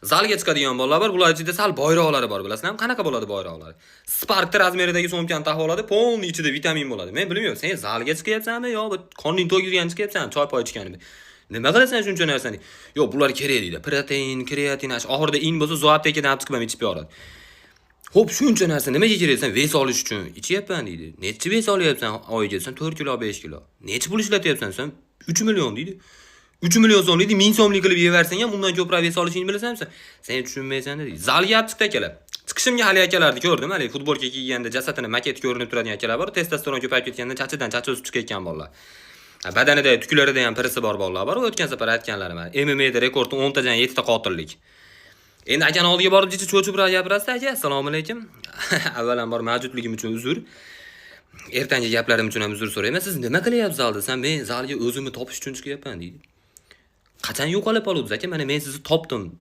Zalga chiqadigan bolalar bor, bular ichida sal boyroqlari bor, bilasizmi? Qanaqa bo'ladi boyroqlari? Spark razmeridagi so'mkani taqib oladi, polni ichida vitamin bo'ladi. Men bilmayman, sen zalga chiqyapsanmi yo qoning to'ygan chiqyapsanmi, choy poy ichganmi? Nima qilasan shuncha narsani? Yo'q, bular kerak deydi. Protein, kreatin, oxirida in bo'lsa, zoaptekidan olib chiqib ham ichib beradi. Xo'p, shuncha narsa nimaga kerak? Sen ves olish uchun ichyapman deydi. Necha ves olyapsan oyiga? Sen 4 kilo, 5 kilo. Necha pul ishlatyapsan sen? 3 million deydi. 3 million so'm deydi, 1000 so'mlik qilib yevarsang ham undan ko'proq ves olishingni bilasanmi sen? Sen tushunmaysan deydi. Zalga olib chiqdi akalar. Chiqishimga hali akalarni ko'rdim, hali futbolka kiyganda jasadini maket ko'rinib turadigan akalar bor. Testosteron ko'payib ketganda chachidan chachi o'sib chiqayotgan bolalar. Badanida, tuklarida ham pirisi bor bolalar bor. O'tgan safar aytganlarim. MMA'da rekord 10 tadan 7 ta qotillik. Endi akani oldiga borib jichi cho'chib gapirasiz aka. Assalomu alaykum. Avvalambor mavjudligim uchun uzr. Ertangi gaplarim uchun ham uzr so'rayman. Siz nima qilyapsiz zalda? Sen men zalga o'zimni topish uchun chiqyapman deydi. Qachon yo'qolib qolibsiz aka? Mana men sizni topdim.